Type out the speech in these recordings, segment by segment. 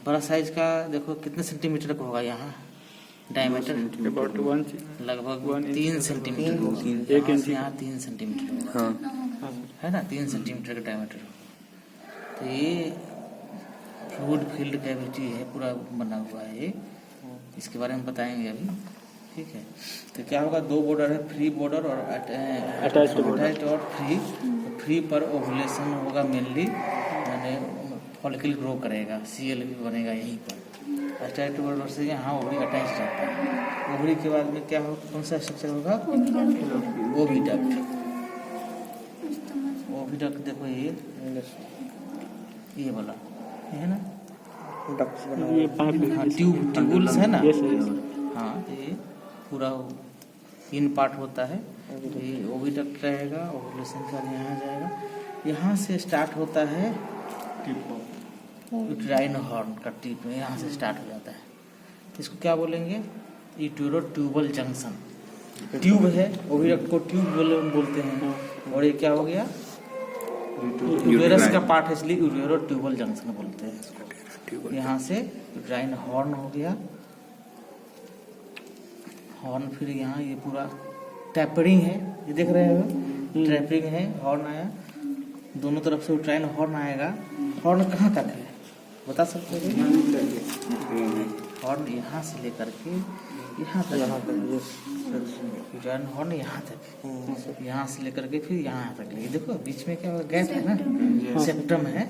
बड़ा साइज का देखो कितने सेंटीमीटर का होगा यहाँ डायमीटर, लगभग 3 सेंटीमीटर होगा। 1 इंच यहाँ 3 सेंटीमीटर होगा, है ना, 3 सेंटीमीटर का डायमीटर। तो ये फ्लूइड फील्ड कैविटी है, पूरा बना हुआ है ये, इसके बारे में बताएंगे अभी। ठीक है, तो क्या होगा, 2 बॉर्डर है, फ्री बॉर्डर और अटैच्ड और फ्री। फ्री पर ओवुलेशन होगा मेनली, यानी फॉलिकल ग्रो करेगा, CL भी बनेगा यहीं पर। अटैच्ड बॉर्डर से यहाँ ओवरी अटैच रहता है। ओवरी के बाद में क्या होगा, कौन सा स्ट्रक्चर होगा, ओविडक्ट। ओविडक्ट देखो ये वाला है ना, ट्यूबुल्स है ना, हाँ, ये पूरा इन पार्ट होता है। तो ये ओविडक्ट रहेगा, ओवुलेशन का यहाँ जाएगा, यहाँ से स्टार्ट होता है यूटेराइन हॉर्न का टिप में, यहाँ से स्टार्ट हो जाता है। इसको क्या बोलेंगे, यूटेरोट्यूबल जंक्शन। ट्यूब है, ओविडक्ट को ट्यूब बोलते हैं। और ये क्या हो गया, यूटेरस का पार्ट है, इसलिए यूटेरोट्यूबल जंक्शन बोलते हैं इसको। यहाँ से यूटेराइन हॉर्न हो गया, हॉर्न, फिर यहाँ ये पूरा टैपरिंग है, ये देख रहे हो, टैपरिंग है, हॉर्न आया, दोनों तरफ से यूटेराइन हॉर्न आएगा। हॉर्न कहाँ तक है बता सकते हो, हॉर्न यहाँ से लेकर के यहाँ तक, यूटेराइन हॉर्न यहाँ तक, यहाँ से लेकर के फिर यहाँ तक। ये देखो बीच में क्या गैप है ना, सेप्टम है,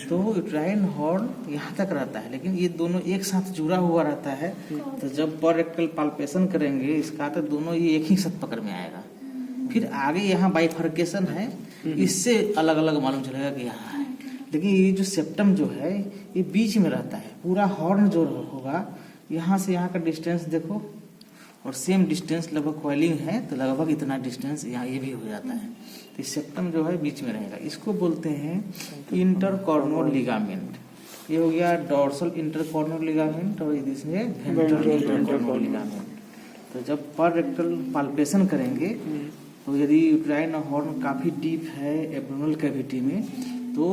तो यूटेराइन हॉर्न यहाँ तक रहता है, लेकिन ये दोनों एक साथ जुड़ा हुआ रहता है। तो जब पर रेक्टल पाल्पेशन करेंगे इसका, तो दोनों ये एक ही साथ पकड़ में आएगा। फिर आगे यहाँ बाइफर्केशन है, इससे अलग अलग मालूम चलेगा कि यहाँ है, लेकिन ये जो सेप्टम जो है ये बीच में रहता है। पूरा हॉर्न जो होगा, यहाँ से यहाँ का डिस्टेंस देखो, और सेम डिस्टेंस लगभग कॉइलिंग है, तो लगभग इतना डिस्टेंस यहाँ ये भी हो जाता है। तो सेप्टम जो है बीच में रहेगा, इसको बोलते हैं इंटरकॉर्नल लिगामेंट। ये हो गया डोर्सल इंटरकॉर्नल लिगामेंट, और इसमें वेंट्रल इंटरकॉर्नल लिगामेंट। तो जब पर रेक्टल पाल्पेशन करेंगे, तो यदि यूटेराइन हॉर्न काफी डीप है एब्डोमिनल कैविटी में, तो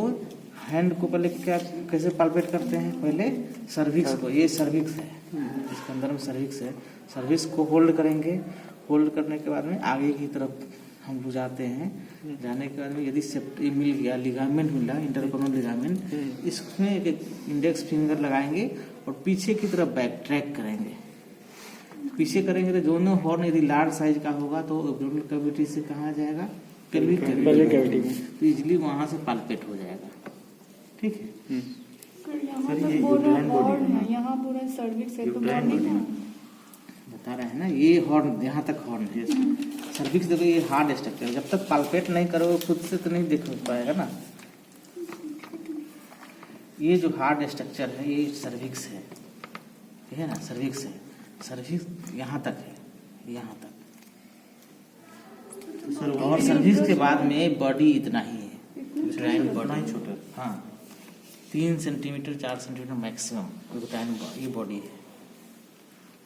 हैंड को पहले क्या कैसे पाल्पेट करते हैं, पहले सर्विक्स को, ये सर्विक्स है, इसके अंदर में सर्विक्स है, सर्विक्स को होल्ड करेंगे। होल्ड करने के बाद में आगे की तरफ हम बुझाते हैं, जाने के बाद में यदि मिल गया, लिगामेंट मिला, इंटरकॉर्नल लिगामेंट, इसमें एक इंडेक्स फिंगर लगाएंगे और पीछे की तरफ बैक ट्रैक करेंगे। पीछे करेंगे तो दोनों हॉर्न यदि लार्ज साइज का होगा तो एब्डोमिनल कैविटी से कहाँ जाएगा, पेल्विक कैविटी में, तो इजिली वहां से पाल्पेट हो जाएगा। ठीक है, यहाँ पूरा सर्विक्स है, तो बॉडी का बता रहे हैं ना, ये हॉर्न यहाँ तक हॉर्न है। सर्विक्स देखो, ये हार्ड स्ट्रक्चर है, जब तक पाल्पेट नहीं करो खुद से तो नहीं देख पाएगा ना। ये जो हार्ड स्ट्रक्चर है ये सर्विक्स है ना, सर्विक्स है, सर्विक्स यहाँ तक है, यहाँ तक। और सर्विक्स के बाद में बॉडी इतना ही है, बॉडी छोटा, हाँ 3 सेंटीमीटर 4 सेंटीमीटर मैक्सिमम ये बॉडी है।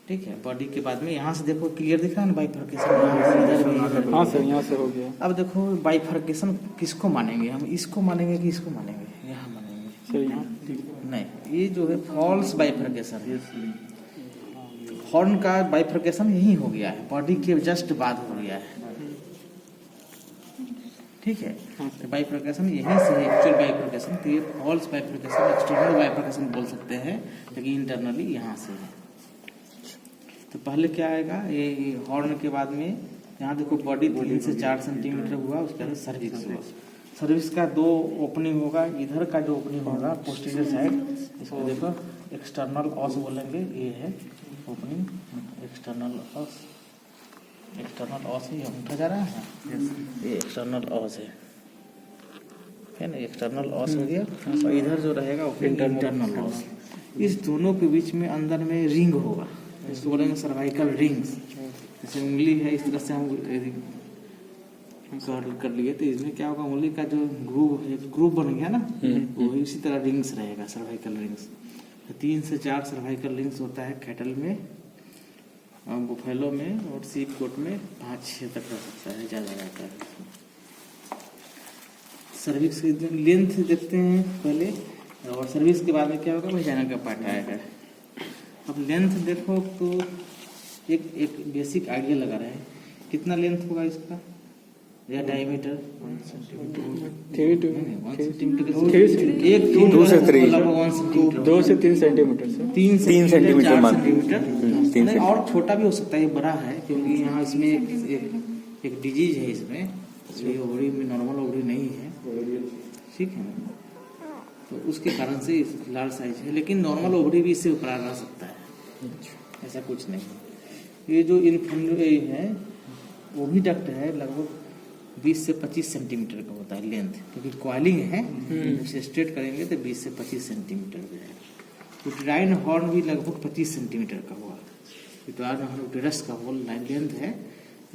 ठीक है, बॉडी के बाद में यहाँ से देखो क्लियर दिख रहा है ना बाइफर्केशन, हाँ सर, यहाँ से हो गया। अब देखो बाइफर्केशन किसको मानेंगे हम, इसको मानेंगे कि इसको मानेंगे, यहाँ मानेंगे सर, यहाँ नहीं, ये जो है फॉल्स बाइफर्केशन है। हॉर्न का बाइफर्केशन यही हो गया है, बॉडी के जस्ट बाद हो गया है। ठीक है, तो बाइफर्केशन यहीं से है एक्चुअल बाइफर्केशन, तो ये फॉल्स बाइफर्केशन, एक्सटर्नल बाइफर्केशन बोल सकते हैं, लेकिन इंटरनली यहाँ से है। तो पहले क्या आएगा, ये हॉर्न के बाद में यहाँ देखो बॉडी 3 से 4 सेंटीमीटर हुआ, उसके बाद सर्विक्स हुआ। सर्विक्स का 2 ओपनिंग होगा, इधर का जो ओपनिंग होगा पोस्टीरियर साइड, इसको देखो एक्सटर्नल ऑस बोलेंगे, ये है ओपनिंग, एक्सटर्नल ऑस, एक्सटर्नल ऑस ही उठा जा रहा है, ये एक्सटर्नल ऑस है ना, एक्सटर्नल ऑस हो गया। और इधर जो रहेगा इंटरनल ऑस। इस दोनों के बीच में अंदर में रिंग होगा, इसको बोलेंगे सर्वाइकल रिंग्स। जैसे उंगली है, इस तरह से हम कर लिए, तो इसमें क्या होगा, उंगली का जो ग्रूव बन गया ना, वो इसी तरह रिंग्स रहेगा, सर्वाइकल रिंग्स। 3 से 4 सर्वाइकल रिंग्स होता है कैटल में, बुफेलो में, और सीप कोट में 5-6 तक रह सकता है, ज़्यादा रहता है। सर्विक्स की लेंथ देखते हैं पहले, और सर्विस के बाद में क्या होगा, वजाइना का पार्ट आएगा। अब लेंथ देखो तो एक बेसिक आइडिया लगा रहे हैं, कितना लेंथ होगा इसका या डायमीटर 1 सेंटीमीटर, 1 सेंटीमीटर, 2 से 3 सेंटीमीटर से 3 सेंटीमीटर 4 मान। सेंटीमीटर नहीं, और छोटा भी हो सकता है, ये बड़ा है क्योंकि यहाँ इसमें एक डिजीज है इसमें, ये ओवरी में नॉर्मल ओवरी नहीं है, ठीक है ना, तो उसके कारण से लार्ज साइज है, लेकिन नॉर्मल ओवरी भी इससे ऊपर आ सकता है, ऐसा कुछ नहीं। ये जो इनफंडे है वो भी डक्ट है, लगभग 20 से 25 सेंटीमीटर का होता है लेंथ, क्योंकि कॉइलिंग है, उसे स्ट्रेट करेंगे तो 20 से 25 सेंटीमीटर हो जाएगा। यूटेराइन हॉर्न भी लगभग 25 सेंटीमीटर का होगा। यूटेरस का होल लेंथ है,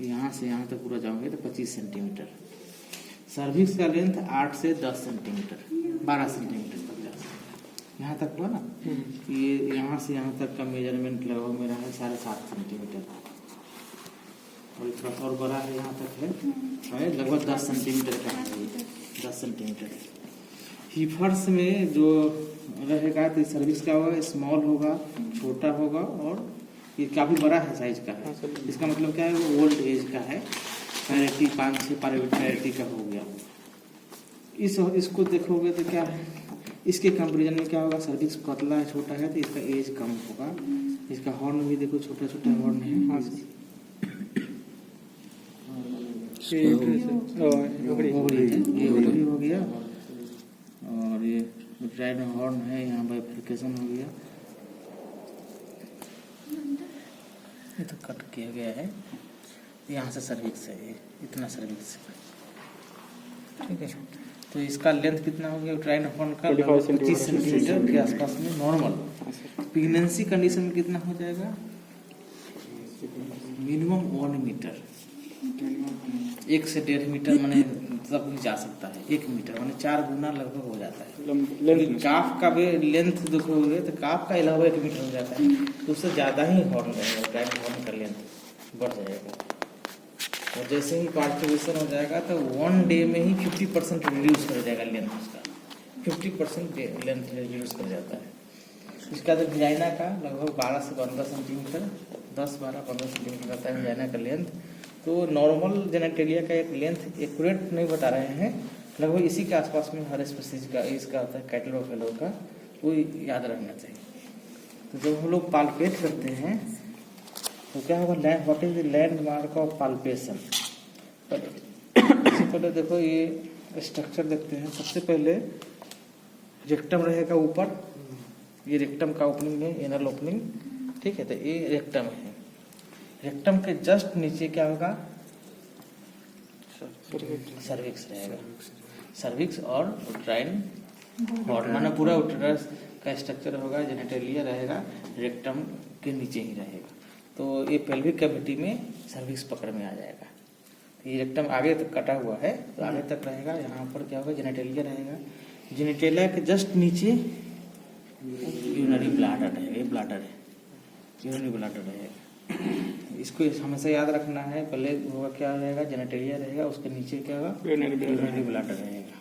यहाँ से यहाँ तक पूरा जाओगे तो 25 सेंटीमीटर। सर्विक्स का लेंथ 8 से 10 सेंटीमीटर, 12 सेंटीमीटर तक जा सकता है, यहाँ तक हुआ ना। ये यहाँ से यहाँ तक का मेजरमेंट लगभग मेरा है 7.5 सेंटीमीटर, और थोड़ा और बड़ा है, यहाँ तक है लगभग 10 सेंटीमीटर का है, 10 सेंटीमीटर। हीफर्स में जो रहेगा तो सर्विस का होगा, स्मॉल होगा, छोटा होगा, और ये काफ़ी बड़ा है साइज का है। इसका मतलब क्या है, वो ओल्ड एज का है, पैरिटी 5-6 पैरिटी का हो गया। इसको देखोगे तो क्या है, इसके कंपेरिजन में क्या होगा, सर्विस पतला है, छोटा है, तो इसका एज कम होगा। इसका हॉर्न भी देखो, छोटा छोटा हॉर्न है, ये ओवरी हो गया, और ये यूटेराइन हॉर्न है, यहाँ बाइफरकेशन हो गया, ये तो कट किया गया है, यहाँ से सर्विक्स है, ये इतना सर्विक्स, ठीक है। तो इसका लेंथ कितना हो गया यूटेराइन हॉर्न का, 25 सेंटीमीटर के आसपास में नॉर्मल। प्रेगनेंसी कंडीशन में कितना हो जाएगा, मिनिमम 1 मीटर, 1 से 1.5 मीटर मैंने सब जा सकता है, 1 मीटर मैंने 4 गुना लगभग हो जाता है। काफ का भी लेंथ देखोगे तो काफ का अलावा 1 मीटर हो जाता है, तो उससे ज़्यादा ही हॉर्न रहेगा, यूटेराइन हॉर्न का लेंथ बढ़ जाएगा। और जैसे ही पार्टिकुलेशन हो जाएगा तो 1 डे में ही 50% रिड्यूस कर जाएगा लेंथ उसका, 50% लेंथ रिड्यूस कर जाता है। इसका तो वजाइना का लगभग 12 से 15 सेंटीमीटर, 10-12-15 सेंटीमीटर रहता है वजाइना का लेंथ। तो नॉर्मल जेनेटेलिया का एक लेंथ एक्यूरेट नहीं बता रहे हैं, लगभग इसी के आसपास में हर स्पीसीज का इसका होता है, कैटल और फेलो का, वो याद रखना चाहिए। तो जब हम लोग पाल्पेट करते हैं तो क्या होगा, what is the landmark of palpation. सबसे पहले देखो ये स्ट्रक्चर देखते हैं। सबसे पहले रेक्टम रहेगा ऊपर, ये रेक्टम का ओपनिंग है, एनल ओपनिंग, ठीक है। तो ये रेक्टम है, रेक्टम के जस्ट नीचे क्या होगा, सर्विक्स रहेगा, सर्विक्स और यूटेराइन हॉर्न, माना पूरा यूटेरस का स्ट्रक्चर होगा, जेनेटेलिया रहेगा, रेक्टम के नीचे ही रहेगा। तो ये पेल्विक कैविटी में सर्विक्स पकड़ में आ जाएगा। ये रेक्टम आगे तक कटा हुआ है तो आगे तक रहेगा, यहाँ पर क्या होगा, जेनेटेलिया रहेगा, जेनेटेलिया के जस्ट नीचे यूरिनरी ब्लैडर रहेगा, ये ब्लैडर है, यूरिनरी ब्लैडर रहेगा। इसको हमेशा याद रखना है, पहले होगा क्या रहेगा, जेनेटेलिया रहेगा, उसके नीचे क्या होगा, यूरिनरी ब्लैडर रहेगा।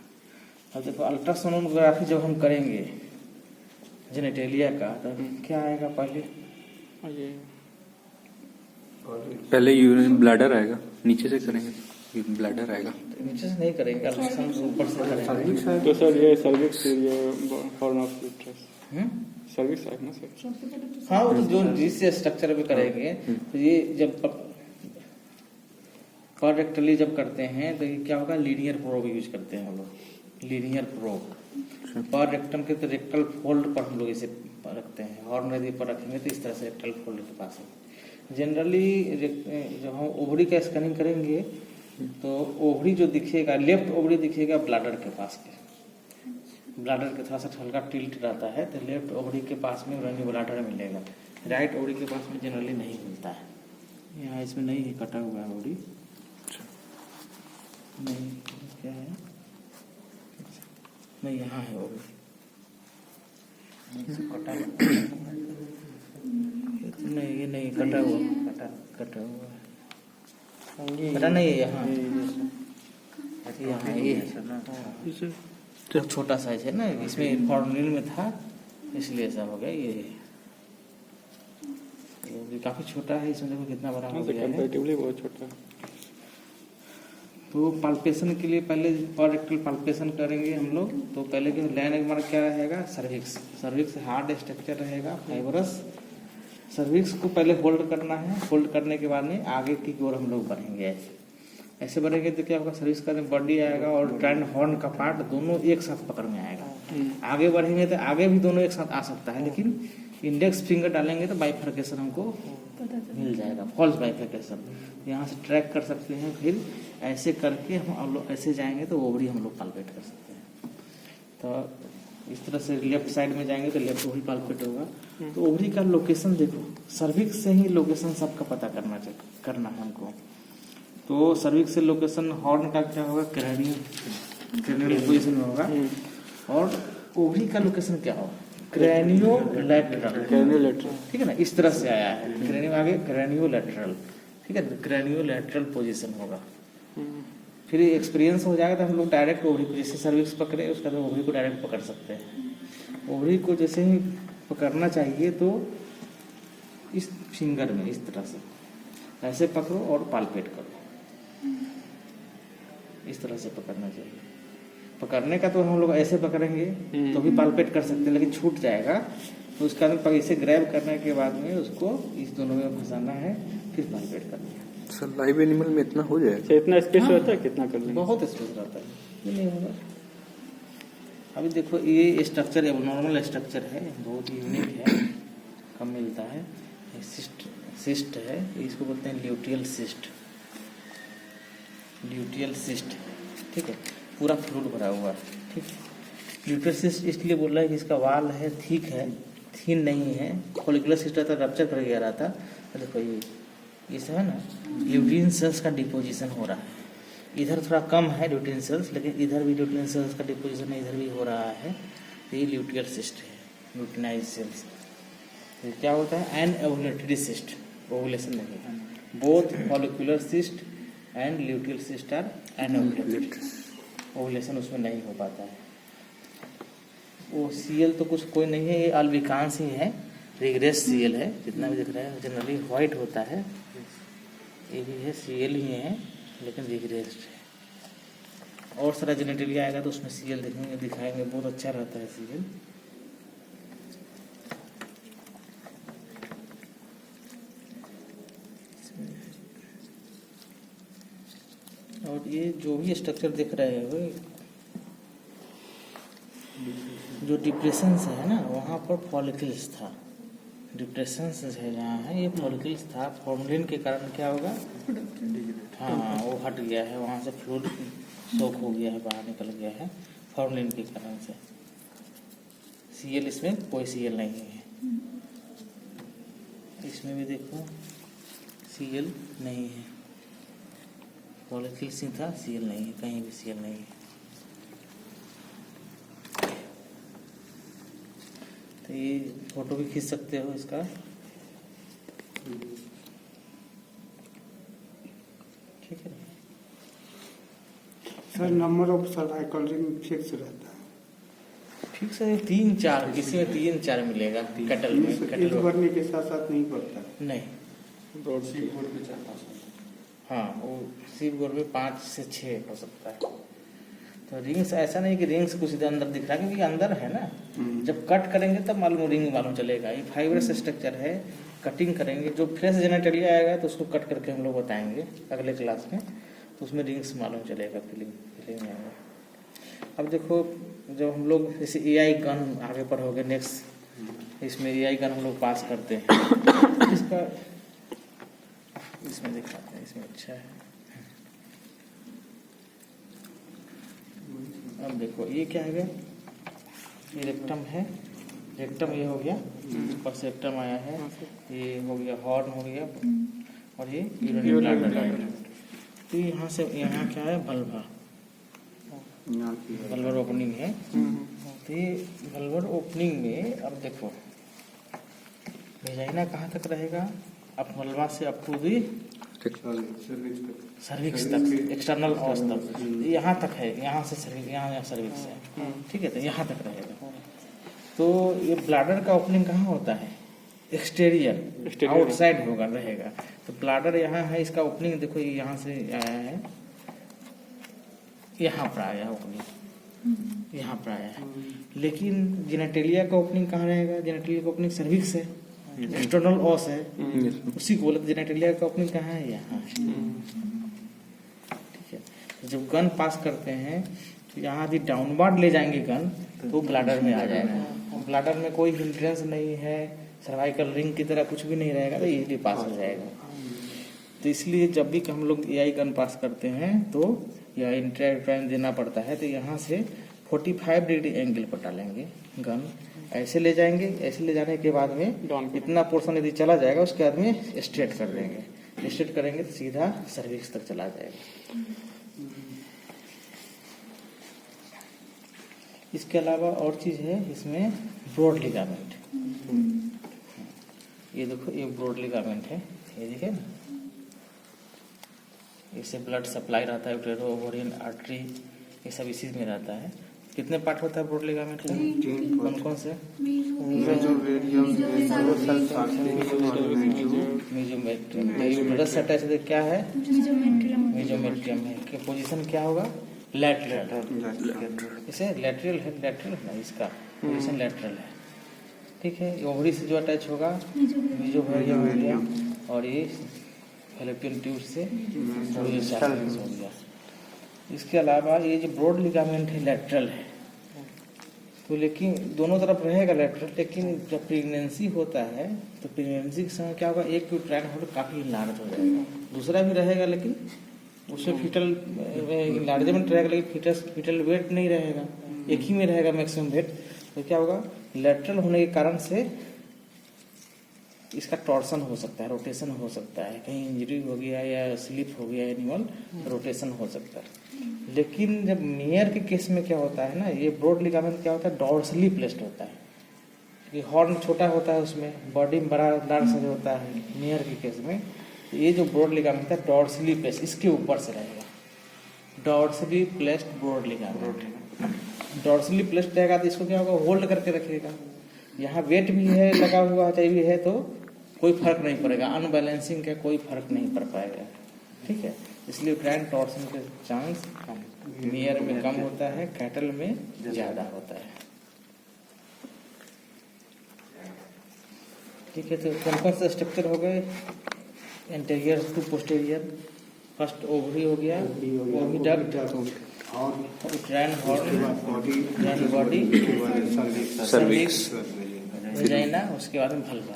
अब देखो अल्ट्रासोनोग्राफी जब हम करेंगे जेनेटेलिया का तो क्या आएगा, पहले यूरिन ब्लैडर आएगा, नीचे से करेंगे तो ब्लैडर आएगा, नीचे से नहीं करेंगे, अल्ट्रासाउंड ऊपर से करेंगे। तो सर ये सर्विक्स, ये हॉर्न ऑफ यूट्रस सर्विक्स है ना सर? हाँ, वो जो जिस स्ट्रक्चर पे करेंगे तो ये जब पर रेक्टली जब करते हैं तो ये क्या होगा, लीनियर प्रोब यूज करते हैं हम लोग, लीनियर प्रोब पर रेक्टम के, तो रेक्टल फोल्ड पर हम लोग इसे रखते हैं। हॉर्न यदि पर रखेंगे तो इस तरह से रेक्टल फोल्ड के पास है। जनरली जब हम ओवरी का स्कैनिंग करेंगे तो ओवरी जो दिखेगा, लेफ्ट ओवरी दिखेगा ब्लैडर के पास के, ब्लैडर के थोड़ा सा हल्का टिल्ट रहता है तो लेफ्ट ओवरी के पास में यूरिनरी ब्लैडर मिलेगा, राइट ओवरी के पास में जनरली नहीं मिलता है। यहाँ इसमें नहीं है, कटा हुआ है ओवरी, नहीं क्या है, नहीं यहाँ है ओवरी, कटा नहीं, ये नहीं कटा हुआ, कटा हुआ है, कटा नहीं है यहाँ, यहाँ ये है। तो छोटा साइज है ना, इसमें फॉर्मुलिन में था इसलिए ऐसा हो गया। ये भी काफी छोटा है, इसमें देखो कितना बड़ा हो गया है। कंपैरेटिवली बहुत छोटा है। तो पाल्पेशन के लिए पहले और रेक्टल पाल्पेशन करेंगे हम लोग। तो पहले के लैंडमार्क क्या रहेगा, सर्विक्स। सर्विक्स हार्ड स्ट्रक्चर रहेगा, फाइबरस। सर्विक्स को पहले होल्ड करना है, होल्ड करने के बाद में आगे की ओर हम लोग बढ़ेंगे। ऐसे बढ़ेंगे तो क्या होगा, सर्विक्स का बॉडी आएगा और ट्राइन हॉर्न का पार्ट दोनों एक साथ पकड़ में आएगा। आगे बढ़ेंगे तो आगे भी दोनों एक साथ आ सकता है, लेकिन इंडेक्स फिंगर डालेंगे तो बाइफर्केशन हमको मिल जाएगा, फॉल्स बाइफर्केशन। यहाँ से ट्रैक कर सकते हैं, फिर ऐसे करके हम लोग ऐसे जाएंगे तो ओवरी हम लोग पाल्पेट कर सकते हैं। तो इस तरह से लेफ्ट साइड में जाएंगे तो लेफ्ट ओवरी पाल्पेट होगा। तो ओवरी का लोकेशन देखो, सर्विक्स से ही लोकेशन सबका पता करना है हमको। तो सर्विक्स से लोकेशन हॉर्न का क्या होगा, क्रैनियल पोजीशन होगा। और ओवरी का लोकेशन क्या होगा, क्रैनियोलैटरल। ठीक है ना, इस तरह से आया है, क्रैनियो आगे क्रैनियोलैटरल। ठीक है, क्रैनियोलैटरल पोजीशन होगा। फिर एक्सपीरियंस हो जाएगा तो हम लोग डायरेक्ट ओवरी को, जैसे सर्विक्स पकड़े उसका तो ओवरी को डायरेक्ट पकड़ सकते हैं। ओवरी को जैसे ही पकड़ना चाहिए तो इस फिंगर में इस तरह से ऐसे पकड़ो और पाल्पेट करो, इस तरह से पकड़ना चाहिए। पकड़ने का तो हम लोग ऐसे पकड़ेंगे तो भी पाल्पेट कर सकते हैं, लेकिन छूट जाएगा। तो उसका इसे ग्रैब करने के बाद में उसको इस दोनों में फंसाना है, फिर पाल्पेट करना है। सर लाइव एनिमल में इतना हो जाएगा? अच्छा, इतना स्पेस रहता है, कितना कर लेंगे? बहुत स्पेस रहता है, ये नहीं होगा। अभी देखो ये स्ट्रक्चर एबनॉर्मल स्ट्रक्चर है, बहुत यूनिक है, कम मिलता है। सिस्ट है, इसको बोलते हैं ल्यूटियल सिस्ट। ल्यूटियल सिस्ट, ठीक है, पूरा फ्लूइड भरा हुआ है। ठीक है, ल्यूटियल सिस्ट इसलिए बोल रहा है कि इसका वाल है, थिक है, थीन नहीं है। फॉलिकुलर सिस्ट रहता रप्चर कर गया रहता। देखो ये सब है ना, ल्यूटिन सेल्स का डिपोजिशन हो रहा है। इधर थोड़ा कम है ल्यूटिन सेल्स, लेकिन इधर भी ल्यूटिन सेल्स का डिपोजिशन इधर भी हो रहा है। तो ये ल्यूटियल सिस्ट है, ल्यूटिनाइज सेल्स। तो क्या होता है, एन ओवुलेटरी सिस्ट, ओवुलेशन नहीं है। Both follicular cyst and luteal cyst are anovulatory, ovulation उसमें नहीं हो पाता है। वो सीएल तो कुछ कोई नहीं है, ये अल्बिकांस ही है, रिग्रेस सीएल है, जितना भी दिख रहा है जनरली व्हाइट होता है। ये भी है, सीएल ही है, लेकिन रिग्रेस्ड है। और सारा जेनेटिलिया आएगा तो उसमें सीएल दिखाएंगे, बहुत अच्छा रहता है सीएल। और ये जो भी स्ट्रक्चर दिख रहे हैं, जो डिप्रेशन है ना, वहाँ पर फॉलिकल्स था। डिप्रेशन है जहाँ है, ये फॉलिकल्स था। फॉर्मुलिन के कारण क्या होगा, हाँ वो हट गया है, वहाँ से फ्लूइड सोख हो गया है, बाहर निकल गया है फॉर्मुलिन के कारण से। सीएल इसमें कोई सीएल नहीं है। इसमें भी देखो सीएल नहीं है, फॉलिकल्स ही था, सीएल नहीं है, कहीं भी सीएल नहीं है। तो ये फोटो भी खींच सकते हो इसका। ठीक है, sir number of cervical ring fix रहता है? फिक्स है 3-4, किसी में 3-4 मिलेगा। कटल में इस बढ़ने के साथ साथ नहीं बढ़ता नहीं, ब्रॉड हाँ वो सीप गोर में 5 से 6 हो सकता है। तो रिंग्स ऐसा नहीं कि रिंग्स कुछ इधर अंदर दिख रहा है, क्योंकि अंदर है ना, जब कट करेंगे तब मालूम रिंग मालूम चलेगा। ये फाइबरस स्ट्रक्चर है, कटिंग करेंगे, जो फ्रेश जेनेटिलिया आएगा तो उसको कट करके हम लोग बताएंगे अगले क्लास में, तो उसमें रिंग्स मालूम चलेगा, फीलिंग आएगा। अब देखो जब हम लोग जैसे एआई गन आगे पढ़ोगे नेक्स्ट, इसमें एआई गन हम लोग पास करते हैं। इसका इसमें दिखाते हैं, इसमें अच्छा है। अब देखो ये क्या है, ये रेक्टम है, रेक्टम ये हो गया, ऊपर से रेक्टम आया है, ये हो गया हॉर्न हो गया, और ये यूरिनरी ब्लैडर है। तो यहाँ से यहाँ क्या है, बल्बा, बल्बर ओपनिंग है। तो ये बल्बर ओपनिंग में अब देखो वेजाइना कहाँ तक रहेगा, अब बल्बा से अप टू दी सर्विक्स तक, एक्सटर्नल ऑस तक, यहाँ तक है, यहाँ से सर्विक्स है, ठीक है, तो यहाँ तक रहेगा। तो ये ब्लाडर का ओपनिंग कहाँ होता है? एक्सटीरियर, आउटसाइड होगा, रहेगा। तो ब्लाडर यहाँ है, इसका ओपनिंग देखो ये यहाँ से आया है, यहाँ पर आया ओपनिंग, यहाँ पर आया है। लेकिन जेनेटेलिया का ओपनिंग कहाँ रहेगा? जेनेटेलिया का ओपनिंग सर्विक्स है, एक्सटर्नल ऑस है, उसी को बोले। जेनेटेलिया का ओपनिंग कहाँ है? यहाँ है, ठीक है। जब गन पास करते हैं तो यहाँ यदि डाउनवर्ड ले जाएंगे गन तो ब्लाडर में आ जाएगा। ब्लाडर में कोई हिंड्रेंस नहीं है, सर्वाइकल रिंग की तरह कुछ भी नहीं रहेगा, तो इजीली पास हो जाएगा। तो इसलिए जब भी हम लोग एआई गन पास करते हैं तो या इंट्रायूट्राइन देना पड़ता है, तो यहाँ से 45 डिग्री एंगल पर डालेंगे गन, ऐसे ले जाएंगे। ऐसे ले जाने के बाद में इतना पोर्शन यदि चला जाएगा, उसके बाद में स्ट्रेट कर देंगे। स्ट्रेट करेंगे तो सीधा सर्विक्स तक चला जाएगा। इसके अलावा और चीज है इसमें, ब्रॉड लिगामेंट। ये देखो, ये ब्रॉड लिगामेंट है, ये देखिए ना, इससे ब्लड सप्लाई रहता है, यूटेरो, ओवरियन, आर्टरी, ये सब इसी में रहता है। कितने पार्ट होता है ब्रॉड लिगामेंट का? कौन कौन से? यूटेरस से अटैच क्या है? मेजोमेट्रियम है। कि पोजीशन क्या होगा? लैटरल। इसे लैटरल है, लैटरल है ना, इसका पोजीशन लैटरल है, ठीक है। ओवरी से जो अटैच होगा मेजोमेट्रियम हो गया, और ये फैलोपियन ट्यूब से हो गया। इसके अलावा ये जो ब्रॉड लिगामेंट है लैटरल है, तो लेकिन दोनों तरफ रहेगा लैटरल। लेकिन जब प्रेगनेंसी होता है तो प्रेगनेंसी के समय क्या होगा? एक यूट्राइन होल्ड काफी इनलार्ज हो जाएगा, दूसरा भी रहेगा लेकिन उसमें फीटल इनलार्जमेंट रहेगा, लेकिन फीटल वेट नहीं रहेगा, एक ही में रहेगा मैक्सिमम वेट। तो क्या होगा? लैटरल होने के कारण से इसका टॉर्सन हो सकता है, रोटेशन हो सकता है, कहीं इंजरी हो गया या स्लिप हो गया एनिमल, रोटेशन हो सकता है। लेकिन जब मेयर के केस में क्या होता है ना, ये ब्रॉड लिगामेंट क्या होता है? डॉर्सली प्लेस्ड होता है, क्योंकि हॉर्न छोटा होता है, उसमें बॉडी में बड़ा लार्ज होता है। मेयर के केस में ये जो ब्रॉड लिगामेंट है डॉर्सली प्लेस्ड, इसके ऊपर से रहेगा, dorsally placed broad ligament. Dorsally placed रहेगा तो इसको क्या होगा? होल्ड करके रखेगा। यहाँ वेट भी है लगा हुआ चाहिए भी है तो कोई फर्क नहीं पड़ेगा, अनबैलेंसिंग का कोई फर्क नहीं पड़ पाएगा, ठीक है। इसलिए ग्रैंड टॉर्सन के चांस मेयर में कम होता है, कैटल में ज्यादा होता है, ठीक है। तो कौन कौन से स्ट्रक्चर हो गए? Anterior to posterior, first ovary हो गया, oviduct, uterine horn, body, cervix, vagina, उसके बाद में भल्वा।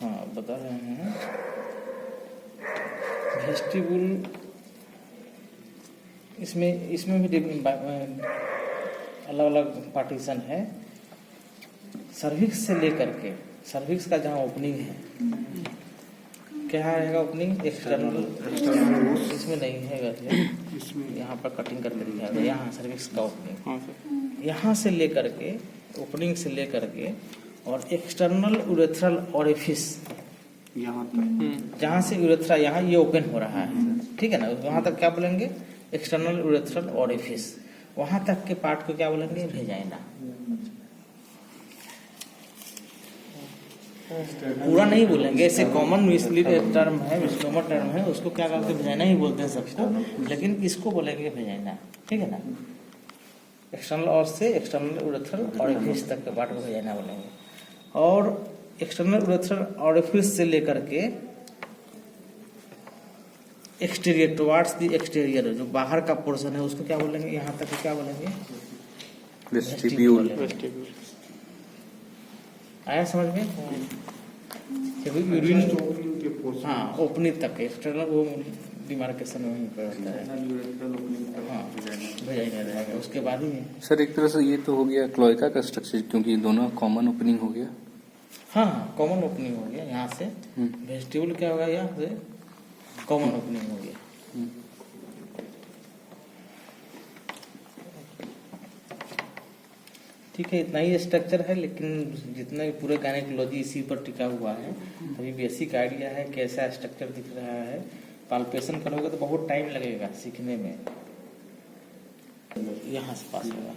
हाँ, बता रहे हैं वेस्टिब्यूल, इसमें भी अलग अलग पार्टीशन है। सर्विक्स से लेकर के, सर्विक्स का जहाँ ओपनिंग है, क्या रहेगा ओपनिंग? एक्सटर्नल, इसमें नहीं है वैसे, यहाँ पर कटिंग करके दिखाया गया, यहाँ सर्विक्स का ओपनिंग, यहाँ से लेकर के, ओपनिंग से लेकर के, और एक्सटर्नल यूरेथ्रल ओरिफिस, यहाँ तक, जहाँ से यूरेथ्रा यहाँ ये ओपन हो रहा है, ठीक है ना, वहाँ तक क्या बोलेंगे? External urethral orifice. वहाँ तक के पार्ट को क्या बोलेंगे? वेजाइना। पूरा नहीं बोलेंगे, ऐसे कॉमन मिसलीड टर्म है, मिसनोमर टर्म है, उसको क्या करते हैं? वेजाइना ही बोलते हैं सबको, लेकिन इसको बोलेंगे वेजाइना, ठीक है ना। एक्सटर्नल और से एक्सटर्नल यूरेथ्रल ओरिफिस तक के पार्ट को वेजाइना बोलेंगे। और एक्सटर्नल यूरेथ्रल ओरिफिस से लेकर के एक्सटीरियर, टुवार्ड्स द एक्सटीरियर, जो बाहर का पोर्शन है, उसको क्या बोलेंगे? यहाँ तक क्या बोलेंगे? वेस्टिब्यूल। आया समझ में? यूरिन, हाँ, ओपनिंग तक एक्सटर्नल, वो डिमार्केशन वहीं पर होता है, हाँ, वेजाइना रहेगा, उसके बाद ही। सर एक तरह से ये तो हो गया क्लोएका का स्ट्रक्चर, क्योंकि दोनों कॉमन ओपनिंग हो गया। हाँ, कॉमन ओपनिंग हो गया यहाँ से। वेस्टिब्यूल क्या होगा? यहाँ से कॉमन ओपनिंग हो गया। ठीक है, इतना ही स्ट्रक्चर है, लेकिन जितना भी पूरे गायनेकोलॉजी इसी पर टिका हुआ है। अभी बेसिक आइडिया है कैसा स्ट्रक्चर दिख रहा है। पाल्पेशन करोगे तो बहुत टाइम लगेगा सीखने में। यहाँ से पास होगा,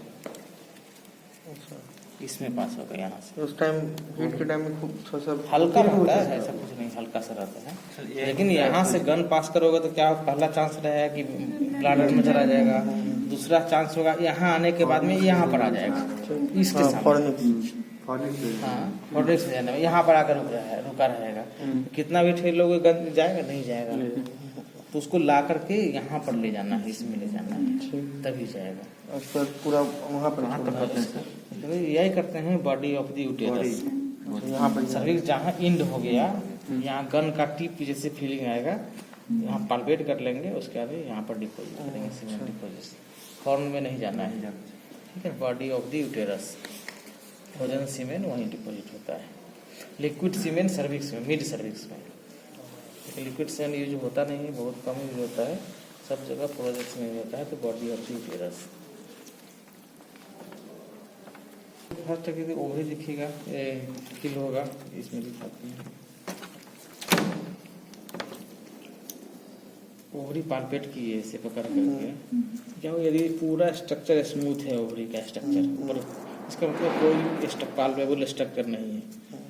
इसमें पास होगा यहाँ से। उस टाइम हीट के टाइम में खूब थोड़ा सा हल्का रहता है, ऐसा कुछ नहीं, हल्का सा रहता है। लेकिन यहाँ से गन पास करोगे तो क्या पहला चांस रहेगा कि ब्लाडर में चला जाएगा, दूसरा चांस होगा यहाँ आने के बाद में यहाँ पर आ जाएगा, इसके सामने। हाँ, फॉर्निक्स से जाने में यहाँ पर आकर रुका रहेगा। कितना भी ठेलोगे गन जाएगा नहीं जाएगा, तो उसको ला करके यहाँ पर ले जाना है, इसमें ले जाना है, तभी जाएगा। उस पर पूरा वहाँ पर तो यही करते हैं बॉडी ऑफ द यूटेरस। यहाँ पर सर्विक्स जहाँ इंड हो गया, यहाँ गन का टिप जैसे फीलिंग आएगा, यहाँ पाल्पेट कर लेंगे, उसके बाद यहाँ पर डिपोजिट करेंगे, सीमेंट डिपोजिट। हॉर्न में नहीं जाना है, ठीक है। बॉडी ऑफ द यूटेरस, भोजन सीमेंट वहीं डिपोजिट होता है। लिक्विड सीमेंट सर्विक्स में, मिड सर्विक्स में। लिक्विड सीमेंट यूज होता नहीं है, बहुत कम यूज होता है, सब जगह प्रोजेक्ट्स में होता है। तो body of the uterus first तक ओवरी दिखेगा, किल होगा, इसमें दिखाते हैं। ओवरी पाल्पेट की है इसे पकड़ करके, क्यों यदि पूरा स्ट्रक्चर स्मूथ है ओवरी का स्ट्रक्चर, पर इसका मतलब कोई पाल्पेबल स्ट्रक्चर नहीं है,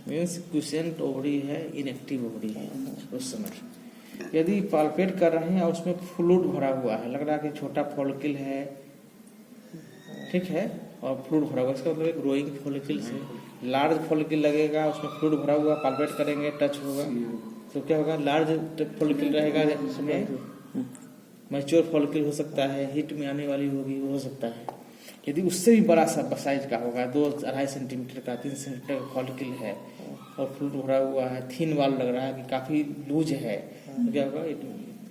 मीन्स क्विसेंट ओवरी है, इनएक्टिव ओवरी है उस समय। यदि पाल्पेट कर रहे हैं और उसमें फ्लूइड भरा हुआ है, लग रहा है कि छोटा फॉलिकल है, ठीक है, और फ्लूइड भरा हुआ, इसका मतलब ग्रोइंग फॉलिकल से लार्ज फॉलिकल लगेगा, उसमें फ्लूइड भरा हुआ, पाल्पेट करेंगे, टच होगा तो क्या होगा, लार्ज फॉलिकल रहेगा, उसमें मैच्योर फॉलिकल हो सकता है, हिट में आने वाली होगी, हो सकता है। यदि उससे भी बड़ा सा साइज का होगा, 2-2.5 सेंटीमीटर का, 3 सेंटीमीटर का फॉलिकल है और फ्लूइड भरा हुआ है, थिन वाल लग रहा है कि काफी लूज है, तो क्या होगा,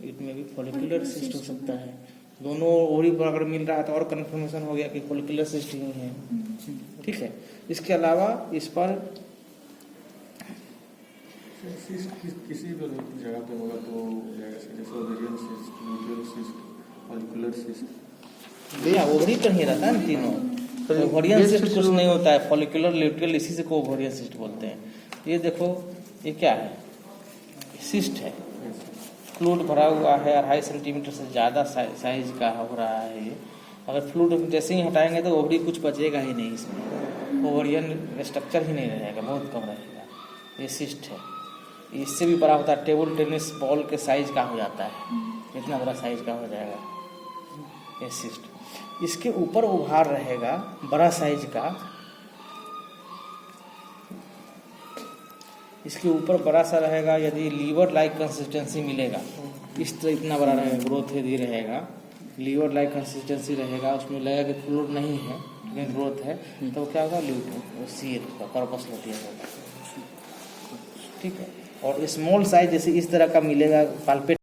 इट में भी फॉलिकुलर सिस्ट हो सकता है। दोनों ओवरी पर अगर मिल रहा है तो और कंफर्मेशन हो गया कि फॉलिकुलर सिस्ट ही है, ठीक है। इसके अलावा इस पर किसी भी जगह पे होगा तो जैसे ovarian cyst, luteal cyst, follicular cyst, भैया ओवरी पर ही रहता है ना तीनों। ओवरियन सिस्ट कुछ नहीं होता है, फॉलिकुलर ल्यूटियल इसी से को ओवरियन सिस्ट बोलते हैं। ये देखो, ये क्या है, सिस्ट है, फ्लूइड भरा हुआ है, 2.5 सेंटीमीटर से ज़्यादा साइज का हो रहा है ये। अगर फ्लूइड जैसे ही हटाएंगे तो ओवरी कुछ बचेगा ही नहीं, इसमें ओवरियन स्ट्रक्चर ही नहीं रहेगा, बहुत कम रहेगा। ये सिस्ट है, इससे भी बड़ा होता है, टेबल टेनिस बॉल के साइज का हो जाता है, इतना बड़ा साइज का हो जाएगा ये सिस्ट। इसके ऊपर उभार रहेगा बड़ा साइज का, इसके ऊपर बड़ा सा रहेगा, यदि लीवर लाइक कंसिस्टेंसी मिलेगा, इस तरह इतना बड़ा रहेगा, ग्रोथ यदि रहेगा, लीवर लाइक कंसिस्टेंसी रहेगा, उसमें लगेगा कि फ्लूइड नहीं है लेकिन ग्रोथ है, तो क्या होगा, सीर का कॉर्पस लुटियम होगा, ठीक है। और स्मॉल साइज जैसे इस तरह का मिलेगा पाल्पेट